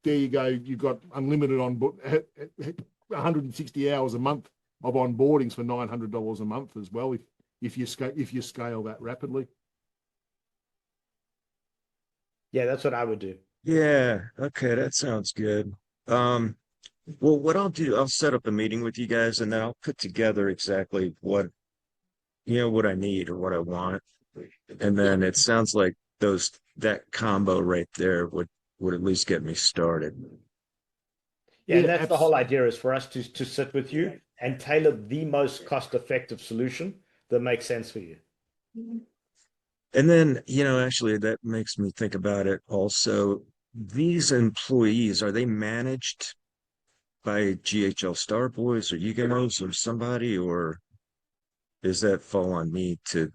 Speaker 1: there you go. You've got unlimited 160 hours a month of onboardings for $900 a month as well. If you scale that rapidly.
Speaker 3: Yeah, that's what I would do.
Speaker 6: Yeah, okay, that sounds good. Um, well, what I'll do, I'll set up a meeting with you guys and then I'll put together exactly what I need or what I want. And then it sounds like that combo right there would at least get me started.
Speaker 3: Yeah, and
Speaker 1: Yeah,
Speaker 3: that's the whole idea is for us to sit with you and tailor the most cost-effective solution that makes sense for you.
Speaker 6: And then, actually that makes me think about it also. These employees, are they managed by GHL Star Boys or you guys or somebody, or does that fall on me to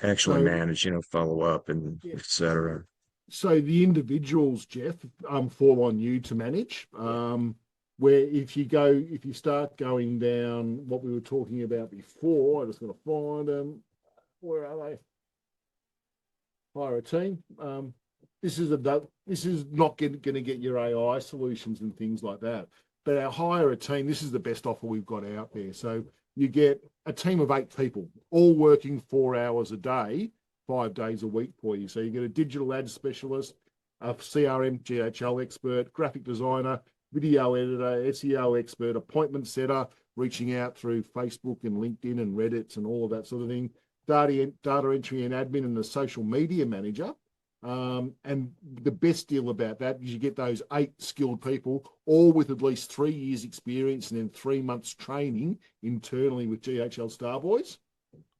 Speaker 6: actually
Speaker 1: so
Speaker 6: manage, follow up and
Speaker 1: yeah,
Speaker 6: et cetera?
Speaker 1: so the individuals, Jeff, fall on you to manage.
Speaker 3: Yeah.
Speaker 1: Where if you start going down what we were talking about before, I just got to find them. Where are they? Hire a team. This is not going to get your AI solutions and things like that. But our hire a team. This is the best offer we've got out there. So you get a team of 8 people, all working 4 hours a day, 5 days a week for you. So you get a digital ad specialist, a CRM GHL expert, graphic designer, video editor, SEO expert, appointment setter, reaching out through Facebook and LinkedIn and Reddit and all of that sort of thing, data entry and admin, and the social media manager. And the best deal about that is you get those 8 skilled people, all with at least 3 years experience and then 3 months training internally with GHL Starboys.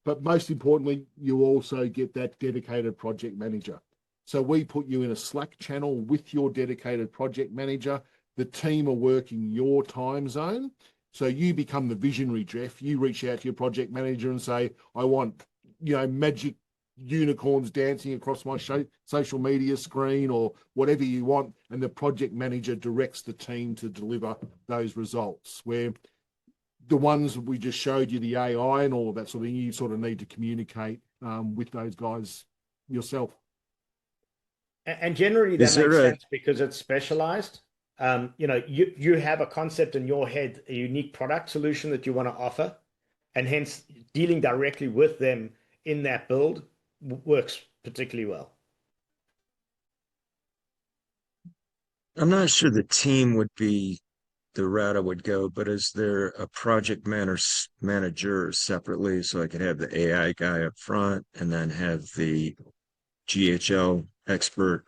Speaker 1: But most importantly, you also get that dedicated project manager. So we put you in a Slack channel with your dedicated project manager. The team are working your time zone. So you become the visionary, Jeff. You reach out to your project manager and say, I want, magic unicorns dancing across my social media screen or whatever you want. And the project manager directs the team to deliver those results. Where the ones we just showed you, the AI and all of that sort of thing, you sort of need to communicate with those guys yourself.
Speaker 3: And generally that
Speaker 6: Is there
Speaker 3: makes
Speaker 6: a
Speaker 3: sense because it's specialized. You have a concept in your head, a unique product solution that you want to offer, and hence dealing directly with them in that build works particularly well.
Speaker 6: I'm not sure the team would be the route I would go, but is there a project manager separately so I could have the AI guy up front and then have the GHL expert,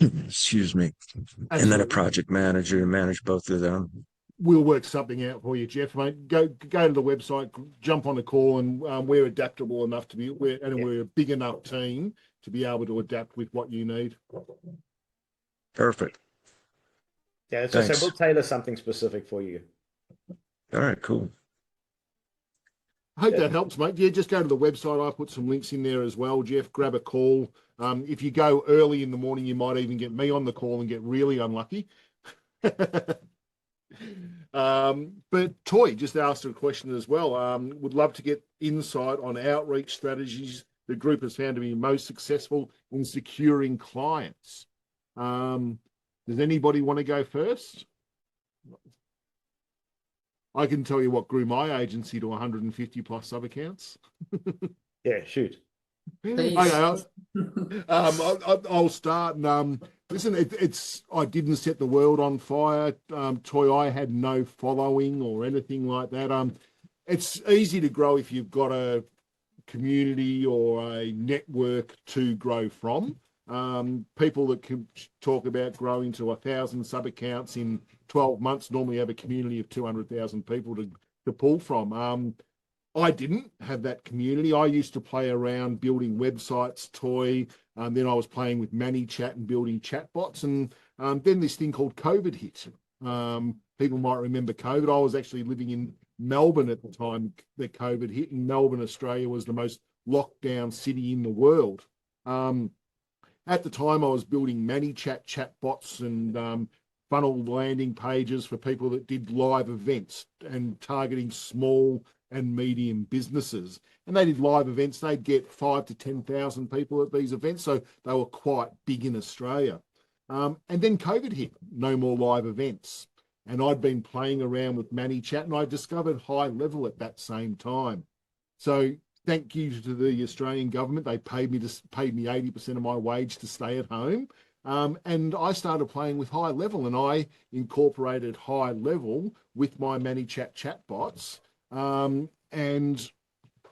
Speaker 6: excuse me, and then a
Speaker 1: Absolutely.
Speaker 6: project manager to manage both of them?
Speaker 1: We'll work something out for you, Jeff, mate. Go to the website, jump on a call, and we're adaptable enough to we're a big enough team to be able to adapt with what you need.
Speaker 6: Perfect.
Speaker 3: Yeah, so
Speaker 6: Thanks.
Speaker 3: we'll tailor something specific for you.
Speaker 6: All right, cool.
Speaker 1: I hope that helps, mate. Yeah, just go to the website. I put some links in there as well, Jeff. Grab a call. If you go early in the morning, you might even get me on the call and get really unlucky. But Toy just asked a question as well. Would love to get insight on outreach strategies the group has found to be most successful in securing clients. Does anybody want to go first? I can tell you what grew my agency to 150 plus sub accounts.
Speaker 3: Yeah, shoot.
Speaker 5: Please.
Speaker 1: Okay, I'll start. And listen, I didn't set the world on fire. Toy, I had no following or anything like that. it's easy to grow if you've got a community or a network to grow from. People that can talk about growing to 1,000 sub accounts in 12 months normally have a community of 200,000 people to pull from. I didn't have that community. I used to play around building websites, toy. Then I was playing with ManyChat and building chatbots. And then this thing called COVID hit. People might remember COVID. I was actually living in Melbourne at the time that COVID hit, and Melbourne, Australia was the most locked down city in the world. At the time, I was building ManyChat chatbots and funnel landing pages for people that did live events and targeting small and medium businesses. And they did live events. They'd get 5,000 to 10,000 people at these events. So they were quite big in Australia. And then COVID hit, no more live events. And I'd been playing around with ManyChat, and I discovered GoHighLevel at that same time. So thank you to the Australian government. They paid me 80% of my wage to stay at home. And I started playing with GoHighLevel, and I incorporated GoHighLevel with my ManyChat chatbots. And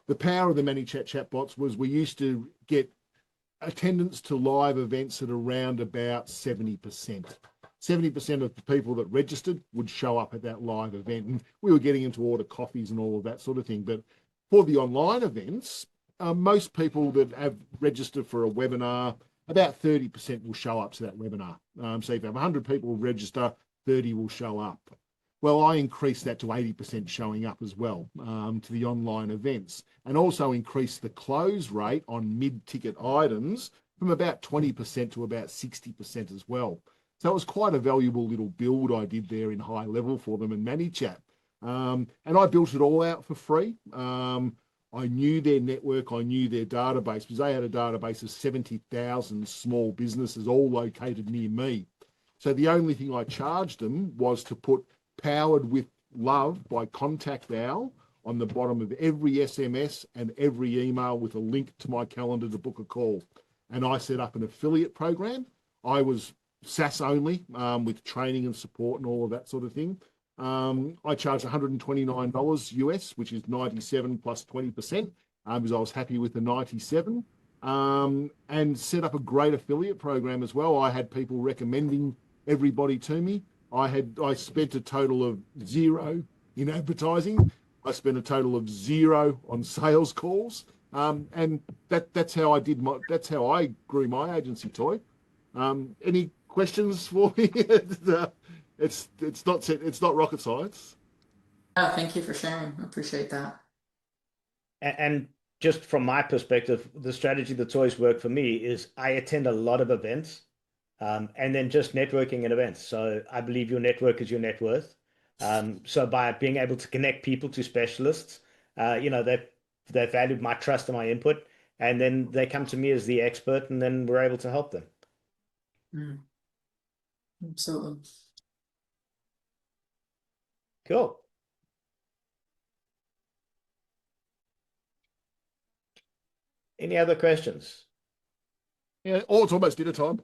Speaker 1: the power of the ManyChat chatbots was we used to get attendance to live events at around about 70%. 70% of the people that registered would show up at that live event, and we were getting into order coffees and all of that sort of thing. But for the online events, most people that have registered for a webinar, about 30% will show up to that webinar. So if you have 100 people register, 30 will show up. Well, I increased that to 80% showing up as well to the online events, and also increased the close rate on mid-ticket items from about 20% to about 60% as well. So it was quite a valuable little build I did there in GoHighLevel for them in ManyChat. And I built it all out for free. I knew their network, I knew their database, because they had a database of 70,000 small businesses all located near me. So the only thing I charged them was to put "Powered with Love" by Contact Owl on the bottom of every SMS and every email with a link to my calendar to book a call. And I set up an affiliate program. I was SaaS only with training and support and all of that sort of thing. I charged $129 US, which is 97 plus 20%, because I was happy with the 97, and set up a great affiliate program as well. I had people recommending everybody to me. I spent a total of zero in advertising. I spent a total of zero on sales calls, and that's how I grew my agency, Toy. Any questions for me? It's not rocket science.
Speaker 5: Oh, thank you for sharing. I appreciate that.
Speaker 3: And just from my perspective, the strategy that's always worked for me is I attend a lot of events, and then just networking at events. So I believe your network is your net worth. So by being able to connect people to specialists, they valued my trust and my input, and then they come to me as the expert, and then we're able to help them.
Speaker 5: Absolutely.
Speaker 3: Cool. Any other questions?
Speaker 1: Yeah. Oh, it's almost dinner time.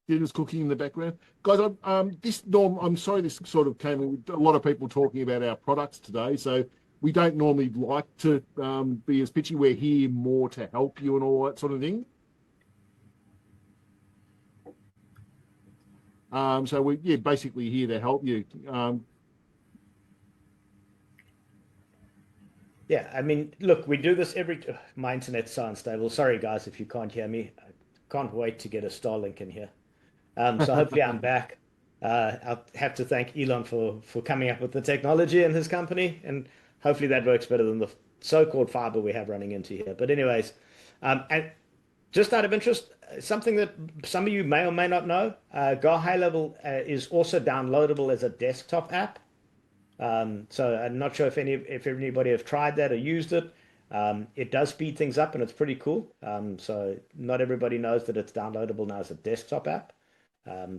Speaker 1: Dinner's cooking in the background, guys. I'm sorry this sort of came with a lot of people talking about our products today, so we don't normally like to be as pitchy. We're here more to help you and all that sort of thing. So we're basically here to help you.
Speaker 3: Yeah, I mean, look, we do this my internet's so unstable. Sorry, guys, if you can't hear me. I can't wait to get a Starlink in here. So hopefully I'm back. I'll have to thank Elon for coming up with the technology in his company, and hopefully that works better than the so-called fiber we have running into here. But anyways, and just out of interest, something that some of you may or may not know, GoHighLevel is also downloadable as a desktop app. So I'm not sure if anybody have tried that or used it. It does speed things up, and it's pretty cool. So not everybody knows that it's downloadable now as a desktop app.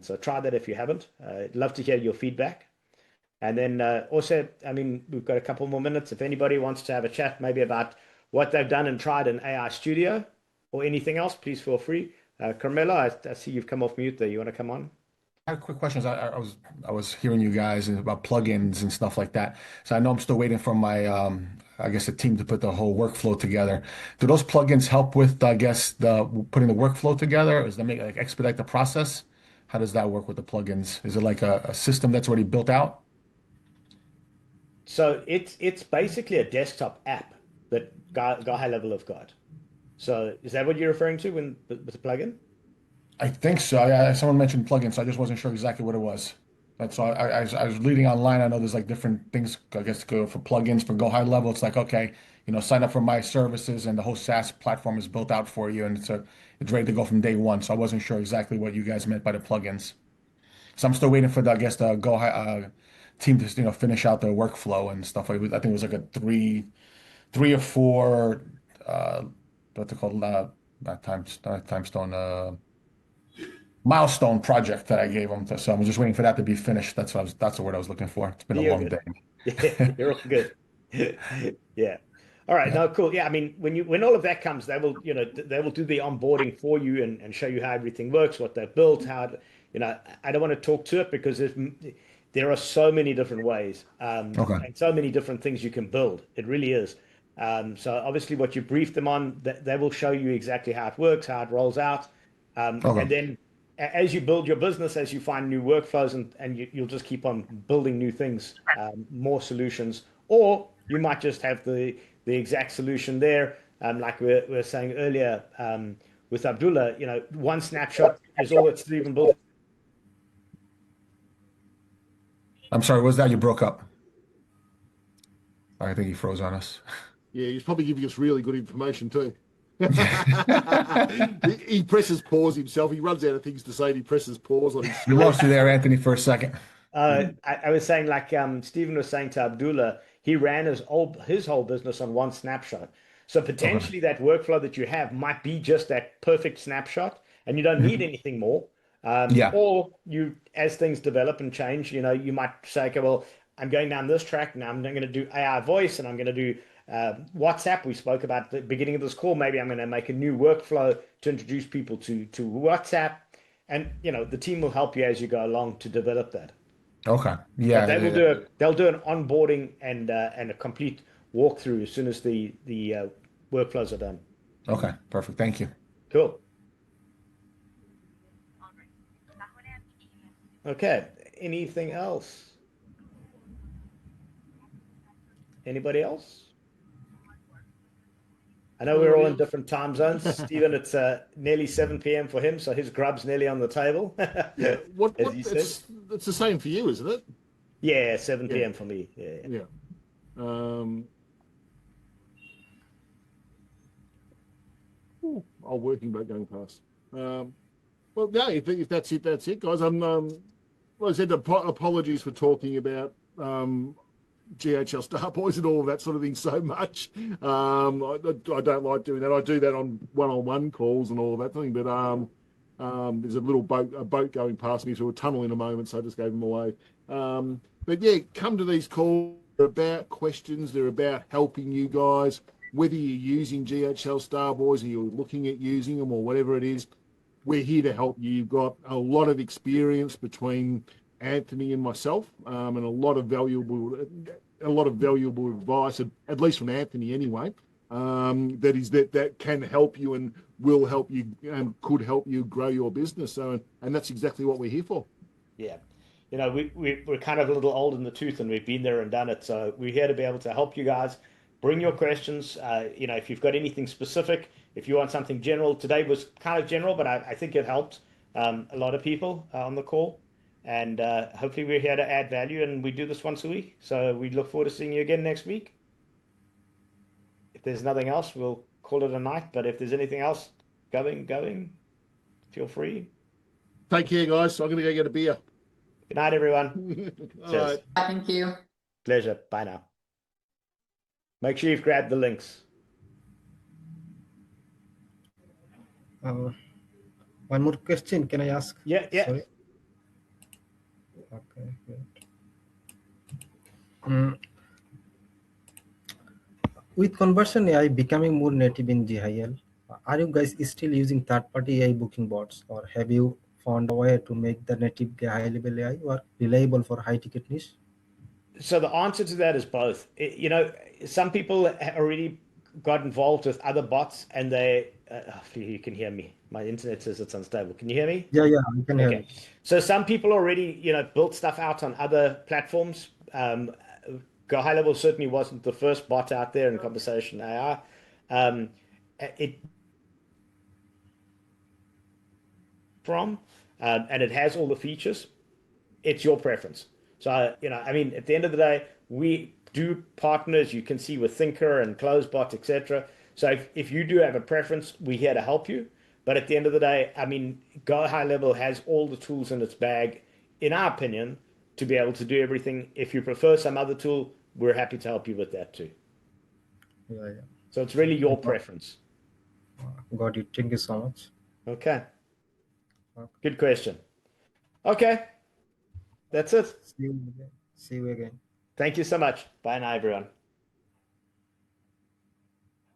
Speaker 3: So try that if you haven't. I'd love to hear your feedback. And then also, I mean, we've got a couple more minutes. If anybody wants to have a chat maybe about what they've done and tried in AI Studio or anything else, please feel free. Carmela, I see you've come off mute there. You want to come on?
Speaker 7: have quick questions. I was hearing you guys about plugins and stuff like that. So I know I'm still waiting for my I guess the team to put the whole workflow together. Do those plugins help with I guess the putting the workflow together? Does that make like expedite the process? How does that work with the plugins? Is it like a system that's already built out?
Speaker 3: So it's basically a desktop app that GoHighLevel have got. So is that what you're referring to when with the plugin?
Speaker 7: I think so. Someone mentioned plugins, so I just wasn't sure exactly what it was. That's all. I was reading online. I know there's like different things. I guess go for plugins for GoHighLevel. It's like okay, sign up for my services, and the whole SaaS platform is built out for you, and it's ready to go from day one. So I wasn't sure exactly what you guys meant by the plugins. So I'm still waiting for the I guess the team to finish out their workflow and stuff like. I think it was like a three or four what's it called? Not timestone. Milestone project that I gave them. So I'm just waiting for that to be finished. That's the word I was looking for. It's been a
Speaker 3: You're
Speaker 7: long
Speaker 3: good.
Speaker 7: day.
Speaker 3: You're all good. Yeah. All right.
Speaker 7: Yeah.
Speaker 3: No, cool. Yeah. I mean, when all of that comes, they will, they will do the onboarding for you and show you how everything works, what they've built, I don't want to talk to it because there are so many different ways,
Speaker 7: Okay.
Speaker 3: and so many different things you can build. It really is. So obviously what you brief them on, they will show you exactly how it works, how it rolls out. And
Speaker 7: Okay.
Speaker 3: then as you build your business, as you find new workflows and you'll just keep on building new things, more solutions, or you might just have the exact solution there. Like we were saying earlier, with Abdullah, one snapshot is all it's even built.
Speaker 7: I'm sorry. Was that you broke up? I think he froze on us.
Speaker 1: Yeah, he's probably giving us really good information too. He presses pause himself. He runs out of things to say and he presses pause on his
Speaker 7: We
Speaker 1: screen.
Speaker 7: lost you there, Anthony, for a second.
Speaker 3: I was saying, like Stephen was saying to Abdullah, he ran his whole business on one snapshot. So
Speaker 7: Okay.
Speaker 3: potentially that workflow that you have might be just that perfect snapshot, and you don't need
Speaker 7: Mhm.
Speaker 3: anything more.
Speaker 7: Yeah.
Speaker 3: Or as things develop and change, you might say, okay, well, I'm going down this track now. I'm going to do AI voice, and I'm going to do WhatsApp. We spoke about at the beginning of this call. Maybe I'm going to make a new workflow to introduce people to WhatsApp, and the team will help you as you go along to develop that.
Speaker 7: Okay.
Speaker 3: But
Speaker 7: Yeah.
Speaker 3: they'll do an onboarding and a complete walkthrough as soon as the workflows are done.
Speaker 7: Okay. Perfect. Thank you.
Speaker 3: Cool. Okay. Anything else? Anybody else? I know we're all in different time zones. Stephen, it's nearly 7 p.m. for him, so his grub's nearly on the table.
Speaker 1: Yeah. What
Speaker 3: As you said.
Speaker 1: it's the same for you, isn't it?
Speaker 3: Yeah, 7
Speaker 1: Yeah.
Speaker 3: p.m. for me. Yeah.
Speaker 1: Yeah. Working but going past. Well, no, if that's it, guys. Well, I said apologies for talking about GHL Starboys and all of that sort of thing so much. I don't like doing that. I do that on one-on-one calls and all of that thing. But there's a boat going past me through a tunnel in a moment, so I just gave them away. But yeah, come to these calls. They're about questions. They're about helping you guys, whether you're using GHL Starboys or you're looking at using them or whatever it is. We're here to help you. You've got a lot of experience between Anthony and myself, and a lot of valuable advice, at least from Anthony anyway. That can help you and will help you and could help you grow your business. So, and that's exactly what we're here for.
Speaker 3: Yeah. We're kind of a little old in the tooth and we've been there and done it. So we're here to be able to help you guys. Bring your questions. If you've got anything specific, if you want something general, today was kind of general, but I think it helped a lot of people on the call. And hopefully we're here to add value, and we do this once a week. So we look forward to seeing you again next week. If there's nothing else, we'll call it a night. But if there's anything else going, feel free.
Speaker 1: Take care, guys. I'm going to go get a beer.
Speaker 3: Good night, everyone.
Speaker 1: All
Speaker 3: Cheers.
Speaker 1: right.
Speaker 5: Thank you.
Speaker 3: Pleasure. Bye now. Make sure you've grabbed the links.
Speaker 4: One more question. Can I ask?
Speaker 3: Yeah.
Speaker 4: Sorry. Okay. Good. With conversion AI becoming more native in GHL, are you guys still using third-party AI booking bots, or have you found a way to make the native high-level AI work reliable for high-ticket niche?
Speaker 3: So the answer to that is both. You know, some people already got involved with other bots, and you can hear me. My internet says it's unstable. Can you hear me?
Speaker 4: Yeah, I can hear
Speaker 3: Okay.
Speaker 4: you.
Speaker 3: So some people already, built stuff out on other platforms. GoHighLevel certainly wasn't the first bot out there in conversation AI. It and it has all the features. It's your preference. So, I mean, at the end of the day, we do partners. You can see with Thinker and Closebot, etc. So if you do have a preference, we're here to help you. But at the end of the day, I mean, GoHighLevel has all the tools in its bag, in our opinion, to be able to do everything. If you prefer some other tool, we're happy to help you with that too.
Speaker 4: Yeah.
Speaker 3: So it's really your preference.
Speaker 4: Got it. Thank you so much.
Speaker 3: Okay.
Speaker 4: Okay.
Speaker 3: Good question. Okay. That's it.
Speaker 4: See you again.
Speaker 3: Thank you so much. Bye now, everyone.